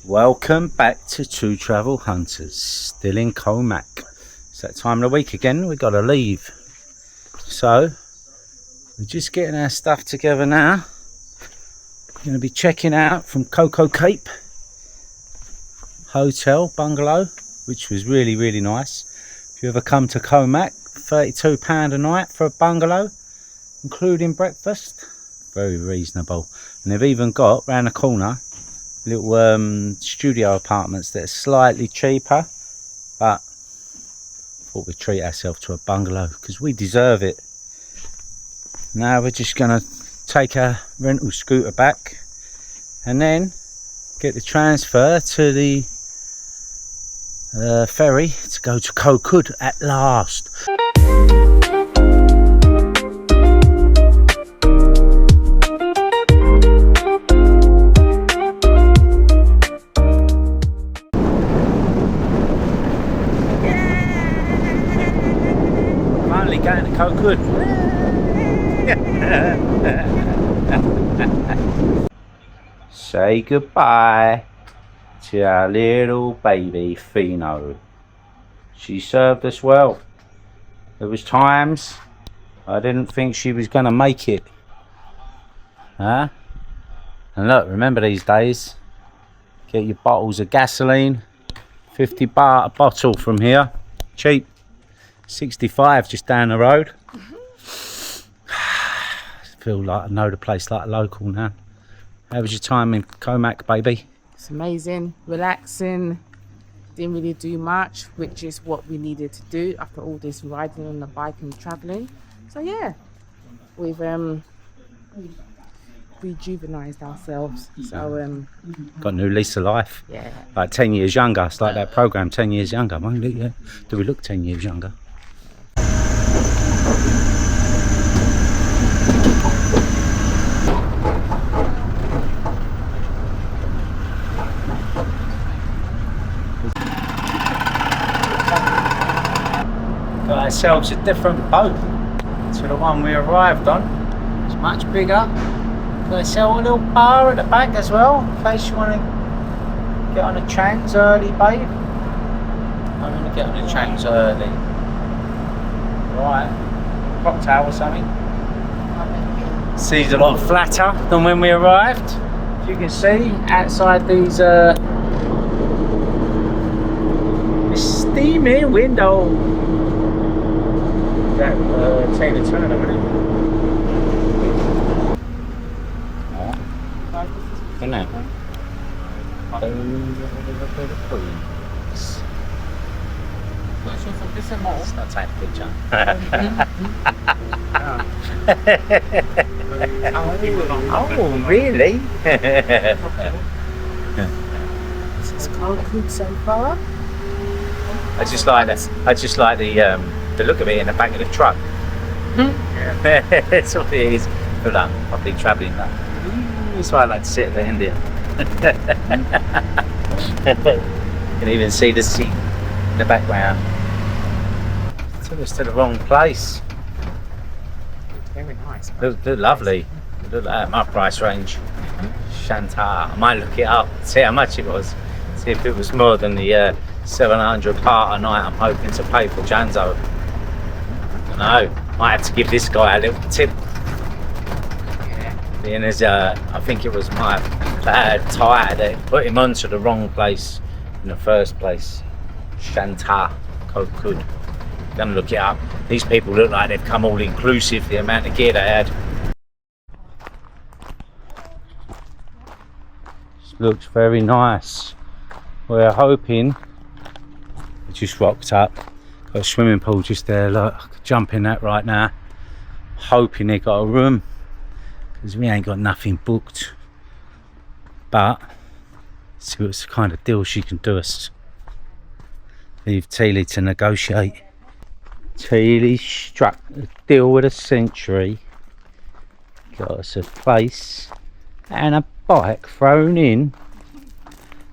Welcome back to Two Travel Hunters, still in Comarmac. It's that time of the week again, we've got to leave. So, we're just getting our stuff together now. We're going to be checking out from Koh Kood Cape Hotel, Bungalow, which was really nice. If you ever come to Comarmac, £32 a night for a bungalow, including breakfast. Very reasonable. And they've even got, round the corner, little studio apartments that are slightly cheaper, but thought we'd treat ourselves to a bungalow because we deserve it. Now we're just going to take our rental scooter back and then get the transfer to the ferry to go to Koh Kood at last. Going to Koh Kood. Say goodbye to our little baby Fino. She served us well. There was times I didn't think she was going to make it. And look, remember these days, get your bottles of gasoline, 50 baht a bottle from here, cheap. 65 just down the road. Feel like I know the place like a local now. How was your time in Comarmac, baby? It's amazing, relaxing, didn't really do much, which is what we needed to do after all this riding on the bike and travelling. So yeah, we've rejuvenized ourselves. So got a new lease of life. Yeah. Like 10 years younger. It's like that programme, 10 years younger. Do we look 10 years younger? Got ourselves a different boat to the one we arrived on. It's much bigger. Got ourselves a little bar at the back as well, in case you want to get on the trams early, babe. I'm going to get on the trams early. Right, cocktail or something. See's a lot flatter than when we arrived. As you can see, outside these steamy window. That Tina Turner, isn't it? Isn't it? Let's not take a picture. Oh, really? it's Koh Kood so far. I just like the look of it in the back of the truck. That's what it is. But I've been travelling that. That's why I like to sit at the end here. You can even see the sea in the background. Took us to the wrong place. Very nice. Look lovely. Look at my price range. Shantar. I might look it up, see how much it was. See if it was more than the 700 baht a night I'm hoping to pay for Janzo. I know. Might have to give this guy a little tip. Being as I think it was my bad tyre that put him onto the wrong place in the first place. Shantar, Koh Kood. Gonna look it up. These people look like they've come all inclusive, the amount of gear they had. This looks very nice. We're hoping, it just rocked up. Got a swimming pool just there, look, I could jump in that right now. Hoping they got a room, because we ain't got nothing booked. But, see what's the kind of deal she can do us. Leave Teely to negotiate. Teely struck a deal with a century. Got us a place and a bike thrown in.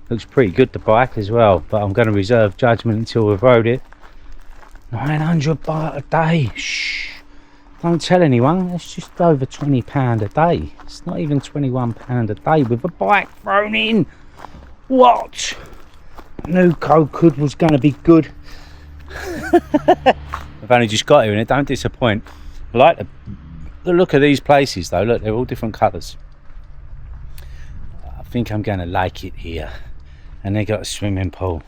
Looks pretty good, the bike as well, but I'm going to reserve judgment until we've rode it. 900 baht a day. Shh. Don't tell anyone. It's just over £20 a day. It's not even £21 a day with a bike thrown in. What? I knew Koh Kood was going to be good. I've only just got here and it don't disappoint. I like the look of these places though. Look, they're all different colours. I think I'm going to like it here. And they got a swimming pool.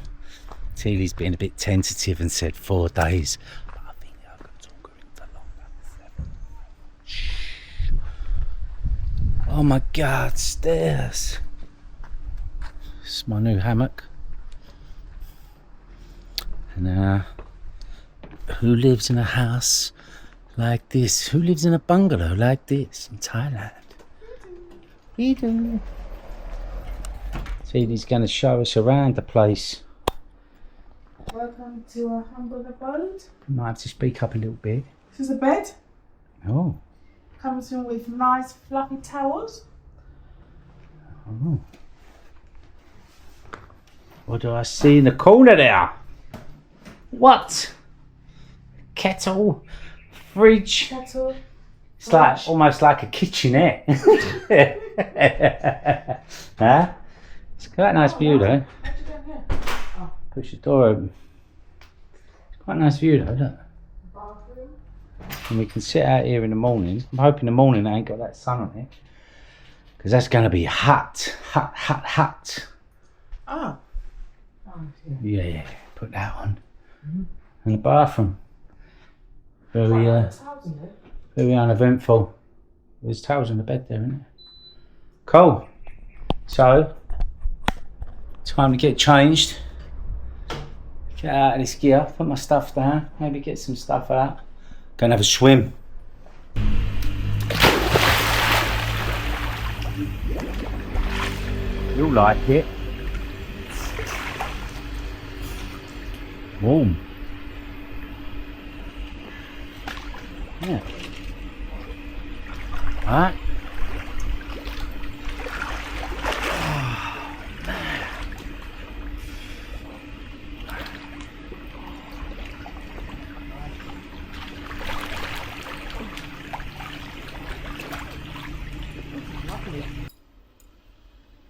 Teely's been a bit tentative and said 4 days. But I think I could talk her into longer. Shh. Oh my God, stairs. This is my new hammock. And who lives in a house like this? Who lives in a bungalow like this in Thailand? We do. Teely's going to show us around the place. Welcome to our humble abode. Might have to speak up a little bit. This is a bed. Oh. Comes in with nice fluffy towels. Oh. What do I see in the corner there? What? Kettle, fridge. Kettle. It's like almost like a kitchenette. Huh? It's quite a nice view though. Push the door open. It's quite a nice view though, look. Bathroom. And we can sit out here in the morning. I'm hoping the morning I ain't got that sun on it. Because that's going to be hot. Hot, hot, hot. Oh. Yeah, put that on. And the bathroom. Very uneventful. There's towels in the bed there, isn't there? Cool. So, time to get changed. Get out of this gear, put my stuff down, maybe get some stuff out. Go and have a swim. You'll like it. Warm. Yeah. Alright.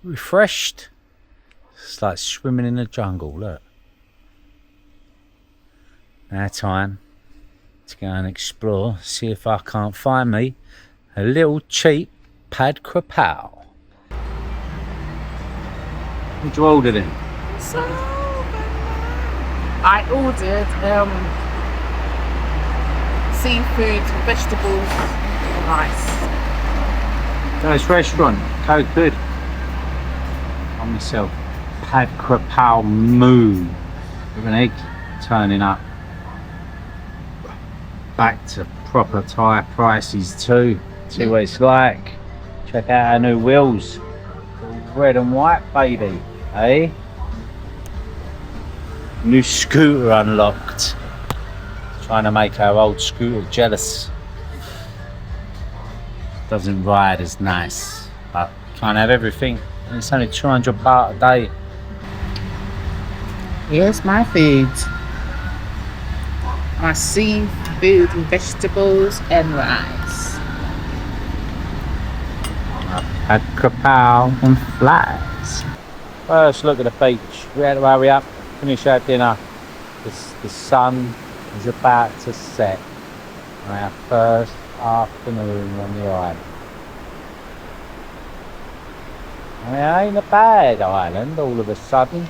Refreshed. It's like swimming in the jungle, look. Now time to go and explore, see if I can't find me a little cheap pad krapao. What'd you order then? So I ordered seafood, vegetables, and rice. Nice restaurant, Koh Kood. On myself, pad krapao moo with an egg turning up. Back to proper Thai prices too. See what it's like. Check out our new wheels. Red and white, baby. Eh? New scooter unlocked. Trying to make our old scooter jealous. Doesn't ride as nice, but can't have everything. And it's only 200 baht a day. Here's my food. My seafood and vegetables and rice. Pad krapao and flies. First look at the beach. We had to hurry up, finish our dinner. The sun is about to set on our first afternoon on the island. I mean, it ain't a bad island all of a sudden.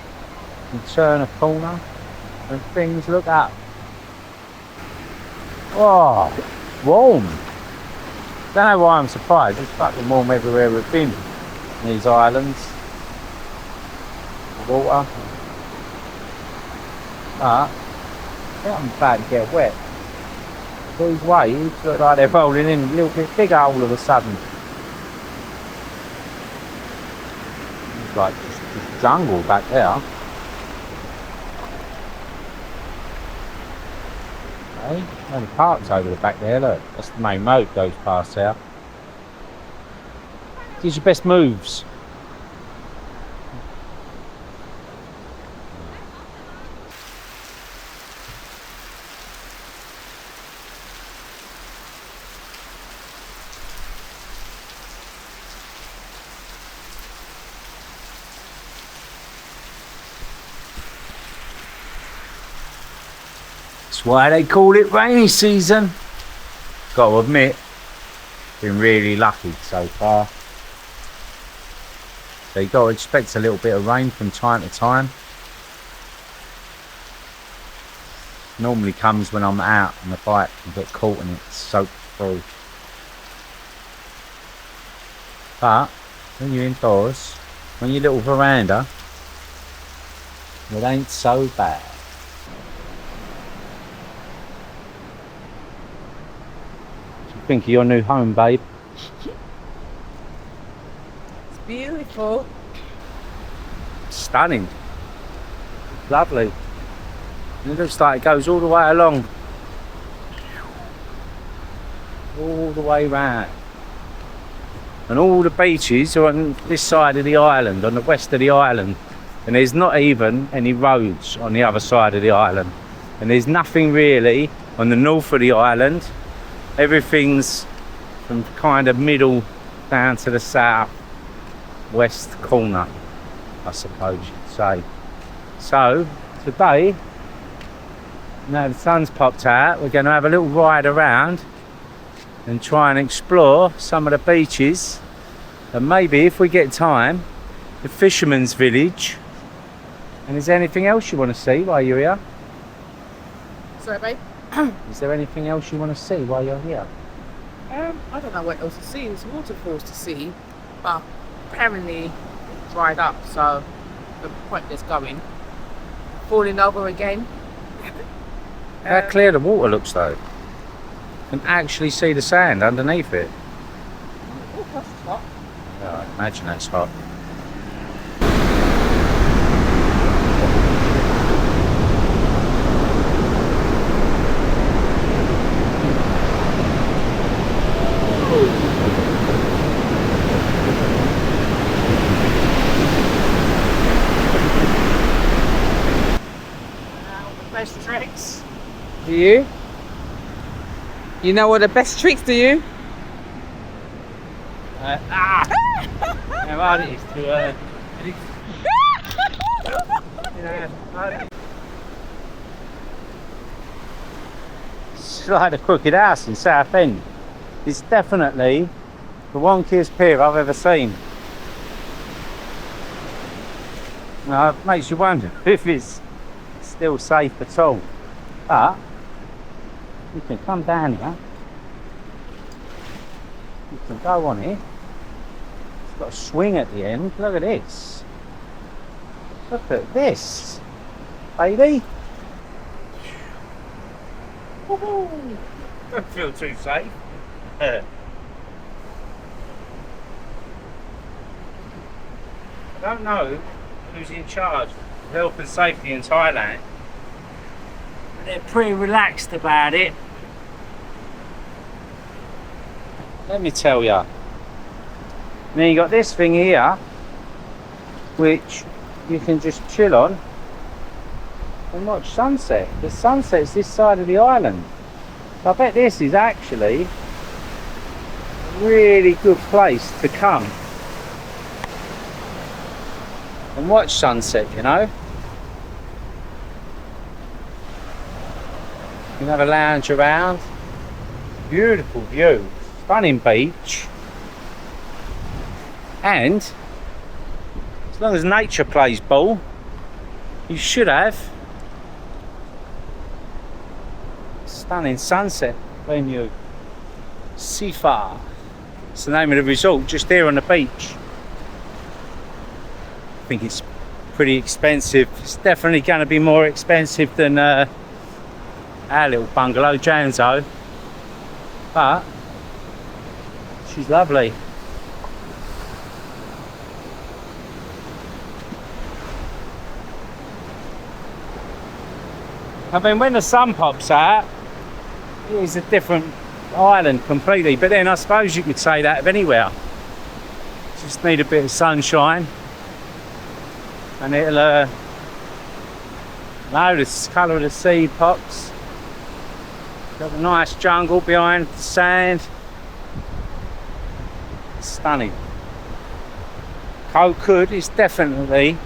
You turn a corner and things look up. Oh, warm. Don't know why I'm surprised. It's fucking warm everywhere we've been in these islands. Water. But I'm about to get wet. These waves look like they're rolling in a little bit bigger all of a sudden. It's like just jungle back there. Hey, only parks over the back there, look. That's the main road goes past there. These are your best moves. That's why they call it rainy season. Got to admit, been really lucky so far. So you got to expect a little bit of rain from time to time. Normally comes when I'm out on the bike and get caught and it's soaked through. But when you're indoors, on your little veranda, it ain't so bad. What do you think of your new home, babe? It's beautiful. Stunning. Lovely. And it looks like it goes all the way along. All the way round. And all the beaches are on this side of the island, on the west of the island. And there's not even any roads on the other side of the island. And there's nothing really on the north of the island. Everything's from kind of middle down to the south west corner, I suppose you'd say. So today, now the sun's popped out, we're going to have a little ride around and try and explore some of the beaches, and maybe if we get time, the Fisherman's village. And is there anything else you want to see while you're here? Sorry, babe. Is there anything else you want to see while you're here? I don't know what else to see. There's waterfalls to see, but apparently it's dried up, so the pointless going. Falling over again. How clear the water looks though. You can actually see the sand underneath it. Oh, that's hot. Yeah, I imagine that's hot. Best tricks. Do you? You know what the best tricks do you? How hard it is to it's like the Crooked House in Southend. It's definitely the wonkiest pier I've ever seen. Now, it makes you wonder if it's still safe at all. But you can come down here. You can go on it. It's got a swing at the end. Look at this. Look at this, baby. Don't feel too safe. I don't know who's in charge of health and safety in Thailand, but they're pretty relaxed about it. Let me tell you. Then you got this thing here, which you can just chill on and watch sunset. The sunset's this side of the island. So I bet this is actually a really good place to come and watch sunset, you know. You can have a lounge around. Beautiful view, stunning beach. And as long as nature plays ball, you should have stunning sunset venue. Sifa. It's the name of the resort, just here on the beach. I think it's pretty expensive. It's definitely going to be more expensive than our little bungalow, Janzo. But she's lovely. I mean, when the sun pops out, it is a different island completely. But then I suppose you could say that of anywhere. Just need a bit of sunshine, and it'll no, the colour of the sea pops. Got a nice jungle behind the sand. Stunning. Koh Kood is definitely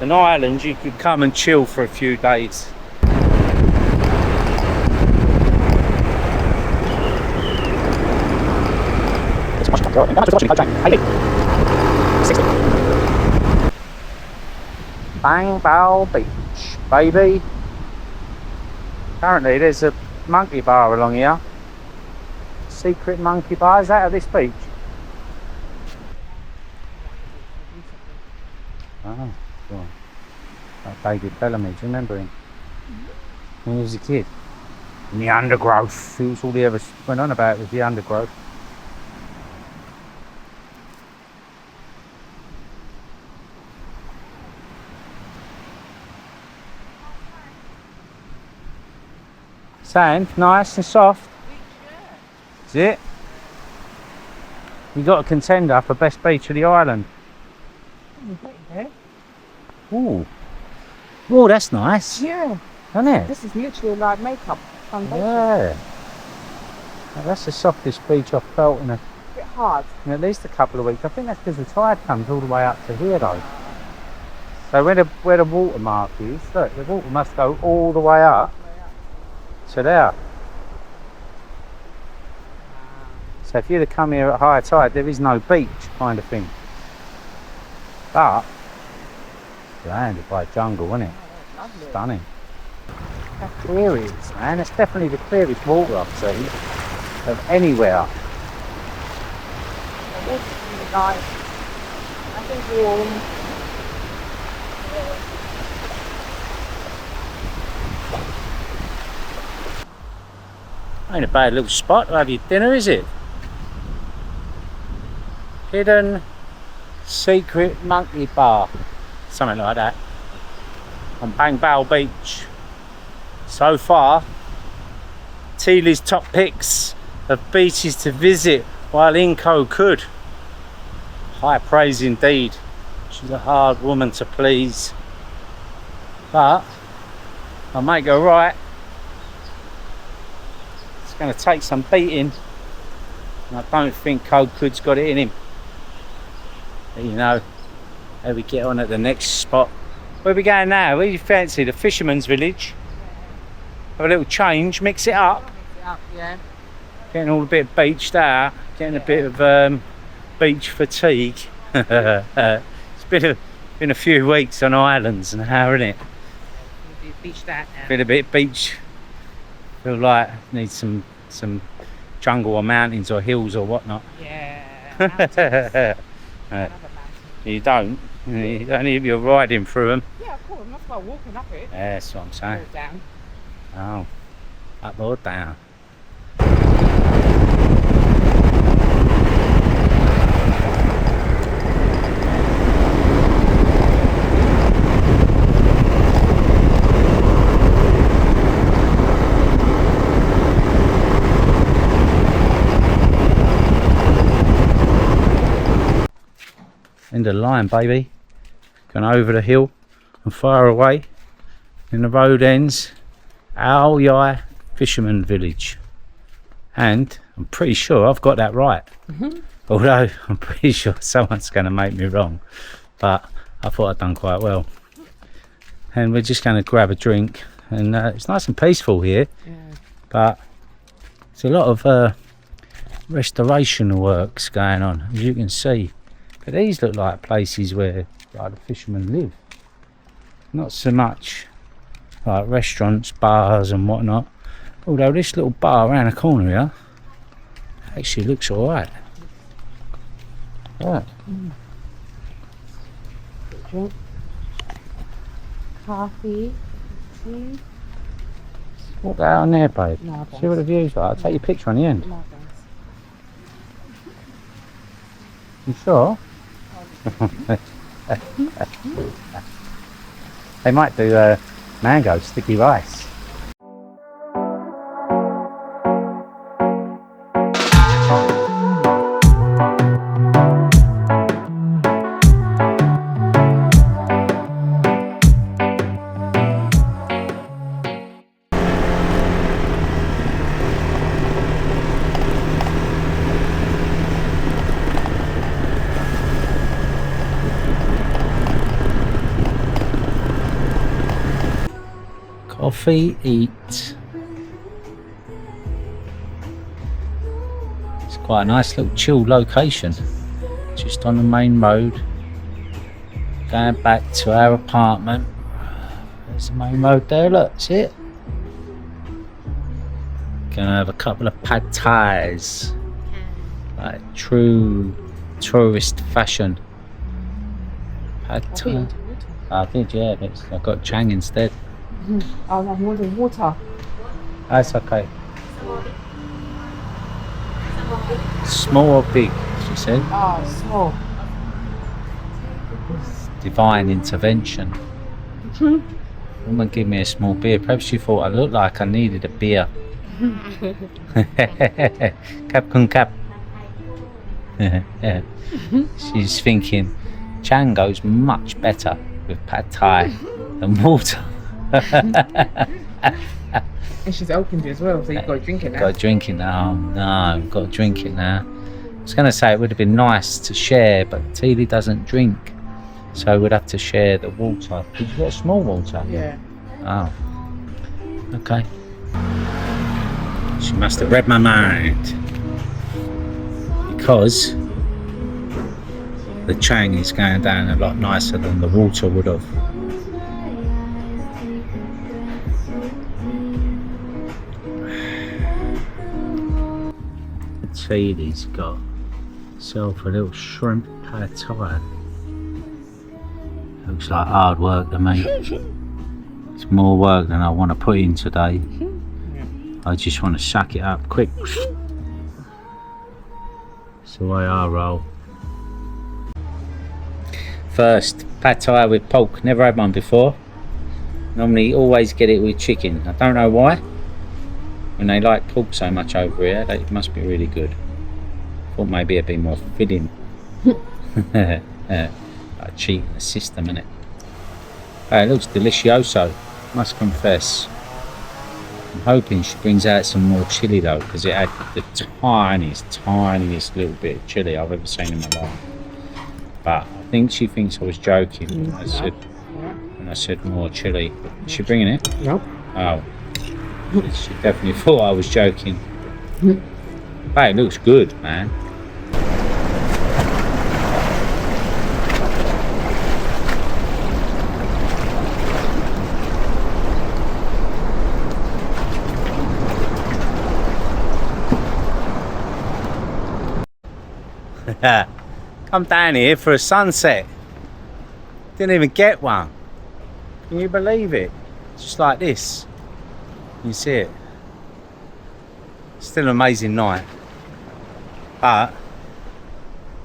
an island you could come and chill for a few days. Bao Beach, baby. Apparently there's a monkey bar along here. Secret monkey bar. Is that at this beach? Oh, cool. Like David Bellamy, do you remember him? When he was a kid? In the undergrowth. It was all he ever went on about was the undergrowth. Sand, nice and soft. Is it? You got a contender for best beach of the island. Ooh. Oh, that's nice. Yeah. Isn't it? This is literally like makeup foundation. Yeah. Now, that's the softest beach I've felt in A bit hard. at least a couple of weeks. I think that's because the tide comes all the way up to here though. So where the watermark is, look, the water must go all the way up to there. So if you'd have come here at high tide, there is no beach kind of thing. But surrounded by jungle, isn't it? Lovely. Stunning. How clear it is, man. It's definitely the clearest water I've seen of anywhere. The water's really nice. I think warm. Ain't a bad little spot to have your dinner, is it? Hidden secret monkey bar. Something like that. On Bao Beach. So far, Teely's top picks of beaches to visit while in Koh Kood. High praise indeed. She's a hard woman to please. But I'll make her right. It's going to take some beating. And I don't think Koh Kood's got it in him. But you know, how we get on at the next spot. Where are we going now? Where do you fancy? The Fisherman's village? Have a little change, mix it up. Yeah. Getting all a bit beached out, getting a bit of beach fatigue. It's been a few weeks on islands now, isn't it? Beach that now. Been a bit beach. Feel like need some jungle or mountains or hills or whatnot. Yeah. You don't. Only if you're riding through them. Yeah, of course. I'm not about walking up it. Yeah, that's what I'm saying. Go down. Oh, up or down. End of the line, baby. Going over the hill and far away. And the road ends. Ao Yai Fisherman Village. And I'm pretty sure I've got that right. Although I'm pretty sure someone's going to make me wrong. But I thought I'd done quite well. And we're just going to grab a drink. And it's nice and peaceful here. Yeah. But there's a lot of restoration works going on, as you can see. But these look like places where like the fishermen live. Not so much like restaurants, bars and whatnot. Although this little bar around the corner here actually looks alright. Yeah. Drink. Coffee. Tea. Walk out on there, babe. No, See what the view's like. I'll take your picture on the end. No, thanks. You sure? They might do mango sticky rice. Coffee, eat. It's Quite a nice little chill location. Just on the main road. Going back to our apartment. There's the main road there, look, see it? Gonna have a couple of pad thais. Like true tourist fashion. Pad thai. I did, yeah, but I got Chang instead. Oh, no, more than water. That's okay. Small or big, she said. Oh, small. Divine intervention. Woman give me a small beer. Perhaps she thought I looked like I needed a beer. Cap con cap. She's thinking Chang goes much better with pad thai than water. And she's opened it as well, so you've got to drink it now. Got to drink it now. No, got to drink it now. I was going to say it would have been nice to share, but Teely doesn't drink, so we'd have to share the water. Did you get a small water? Yeah. Oh. Okay. She must have read my mind. Because the Chang is going down a lot nicer than the water would have. Teely's got himself a little shrimp pad thai. Looks like hard work to me. It's more work than I want to put in today. I just want to suck it up quick. It's the way I roll. First, pad thai with pork. Never had one before. Normally always get it with chicken. I don't know why. When they like pork so much over here, it must be really good. Thought maybe it'd be more filling. Like cheating the system, innit? Hey, it looks delicioso, must confess. I'm hoping she brings out some more chilli though, because it had the tiniest little bit of chilli I've ever seen in my life. But I think she thinks I was joking when I said more chilli. Is she bringing it? Nope. Oh. She definitely thought I was joking. Hey, it looks good, man. Come down here for a sunset. Didn't even get one. Can you believe it? Just like this. You see it. Still an amazing night. But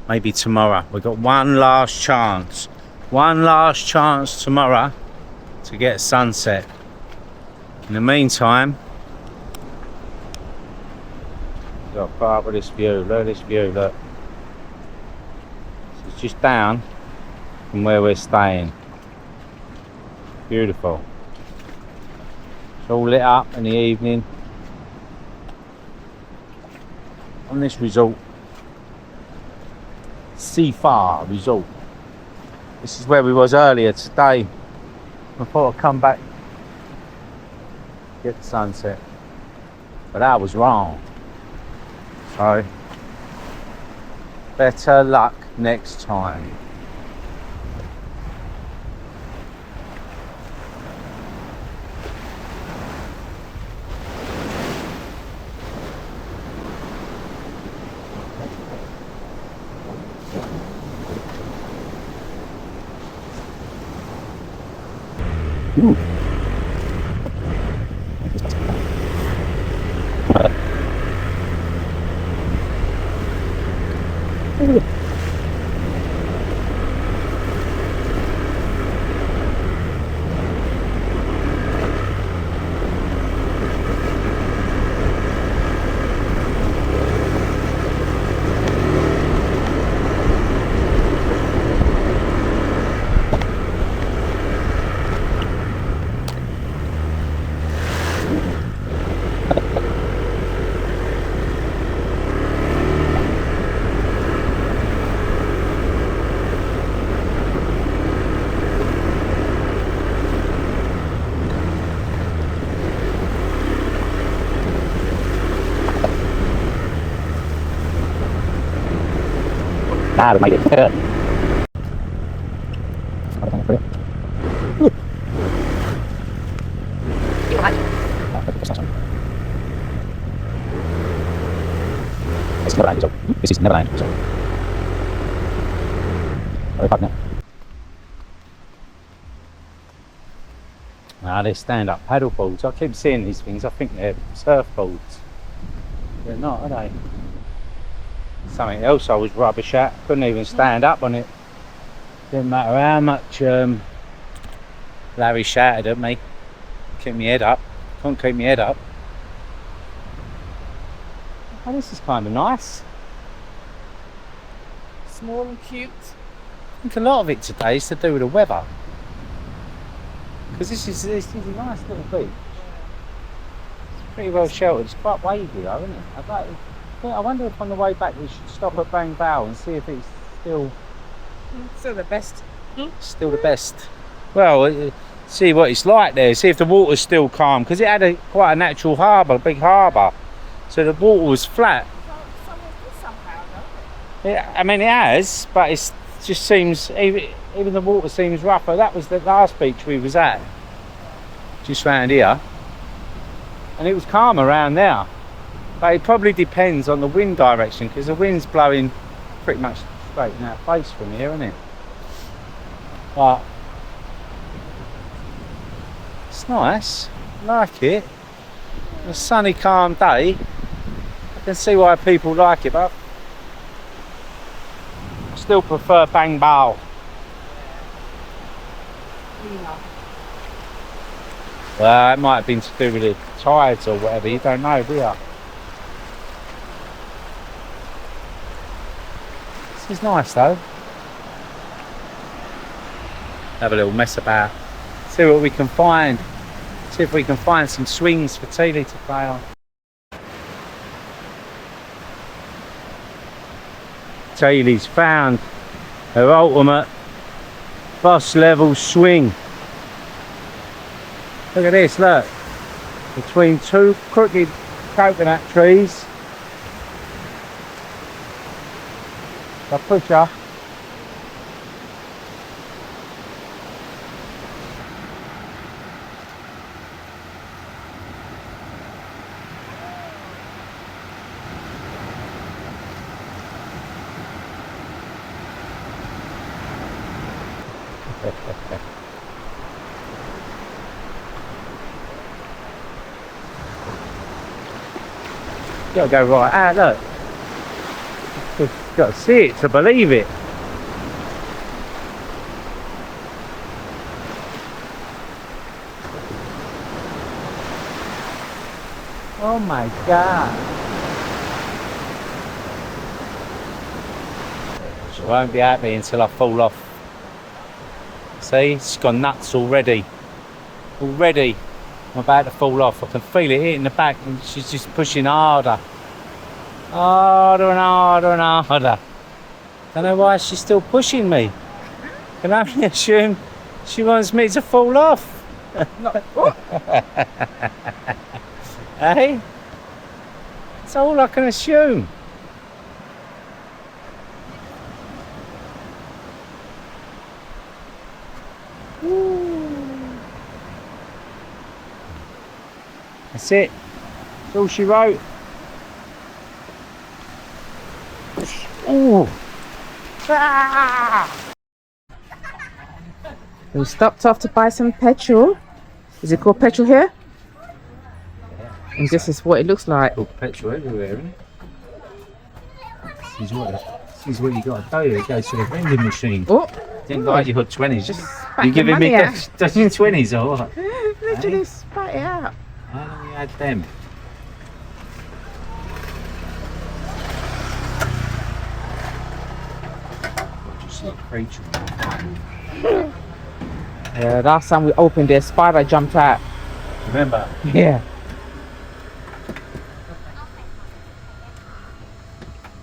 maybe tomorrow. We've got one last chance. One last chance tomorrow to get a sunset. In the meantime, we've got far over this view. Look at this view, look. It's just down from where we're staying. Beautiful. It's all lit up in the evening on this resort, Seafar Resort. This is where we was earlier today. I thought I'd come back, get the sunset, but I was wrong. So better luck next time. Ooh. Ah, we made it. This is Neverland. Very hot now. Ah, they're stand-up paddle boards. I keep seeing these things. I think they're surfboards. They're not, are they? Something else I was rubbish at. Couldn't even stand up on it. Didn't matter how much Larry shouted at me. Keep my head up. Couldn't keep my head up. Oh, this is kind of nice. Small and cute. I think a lot of it today is to do with the weather. Because this is a nice little beach. It's pretty well sheltered. It's quite wavy though, isn't it? I wonder if on the way back we should stop at Bungalow and see if it's still the best. Still the best. Well, see what it's like there. See if the water's still calm. Because it had quite a natural harbour, a big harbour. So the water was flat. Yeah, I mean it has, but it just seems even the water seems rougher. That was the last beach we was at, just round here, and it was calm around there. But it probably depends on the wind direction because the wind's blowing pretty much straight in our face from here, isn't it? But it's nice. I like it. A sunny, calm day. I can see why people like it, but I still prefer Bungalow. Well, it might have been to do with the tides or whatever, you don't know, do you? This is nice though. Have a little mess about. See what we can find. See if we can find some swings for Teely to play on. Teely's found her ultimate boss level swing. Look at this, look. Between two crooked coconut trees. I push her. You gotta go right out, look. You've got to see it to believe it. Oh my God. She won't be happy until I fall off. See, she's gone nuts already. Already. I'm about to fall off. I can feel it hitting the back and she's just pushing harder. Harder and harder and harder. Don't know why she's still pushing me. Can only assume she wants me to fall off. Hey? That's all I can assume. That's it. That's all she wrote. Oh. Ah. We stopped off to buy some petrol. Is it called petrol here? And this is what it looks like. Called petrol everywhere, isn't it? This is what you got to do. It goes to the vending machine. Oh. Didn't like your hood 20s. Just you spat giving me money out. dodgy 20s or what? Literally spat it out. How long you had them? What do you see a creature? Yeah, last time we opened this, spider jumped out. Remember? Yeah.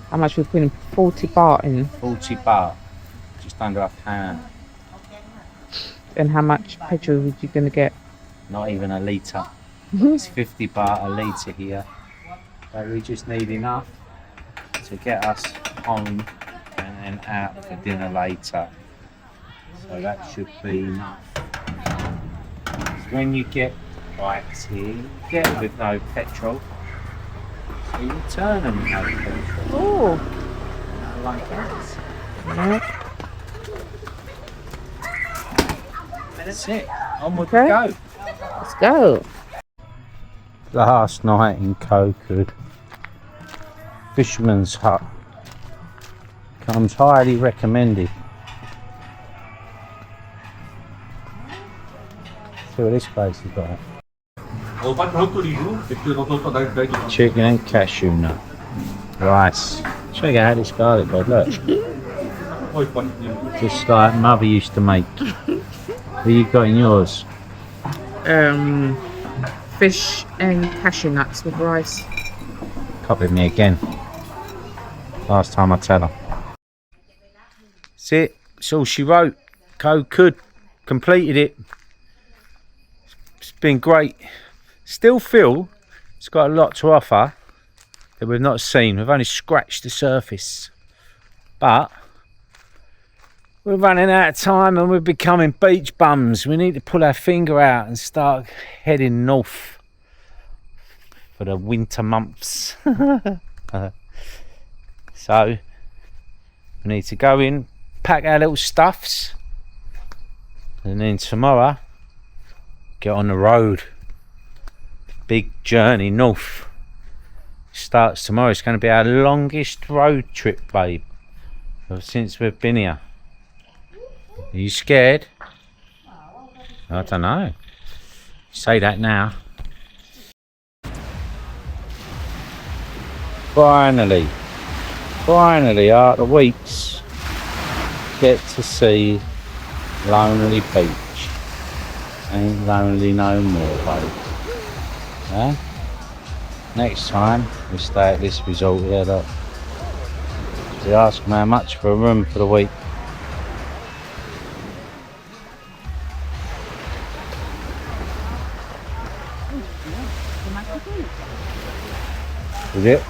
How much we putting 40 baht in? 40 baht. Just under a pound. And how much petrol were you gonna get? Not even a litre. It's 50 baht a litre here. So we just need enough to get us home and then out for dinner later. So that should be enough. When you get bikes here, you get them with no petrol. So you turn them with no petrol. Oh, Like that. yeah. That's it. Onward Okay. we go. Let's go. Last night in Koh Kood, Fisherman's hut. Comes highly recommended. See what this place has got. Chicken and cashew nut. Rice. Check out this garlic bread, look. Just like mother used to make. What you got in yours? Fish and cashew nuts with rice. Copied me again. Last time I tell her. That's it. That's all she wrote. Koh Kood. Completed it. It's been great. Still feel it's got a lot to offer that we've not seen. We've only scratched the surface. But we're running out of time and we're becoming beach bums. We need to pull our finger out and start heading north for the winter months. So we need to go in, pack our little stuffs, and then tomorrow get on the road. Big journey north. Starts tomorrow. It's going to be our longest road trip, babe, since we've been here. Are you scared? I don't know. Say that now. Finally, after weeks, get to see Lonely Beach. Ain't lonely no more, babe. Huh? Next time we stay at this resort here, look. They ask me how much for a room for the week. Is it?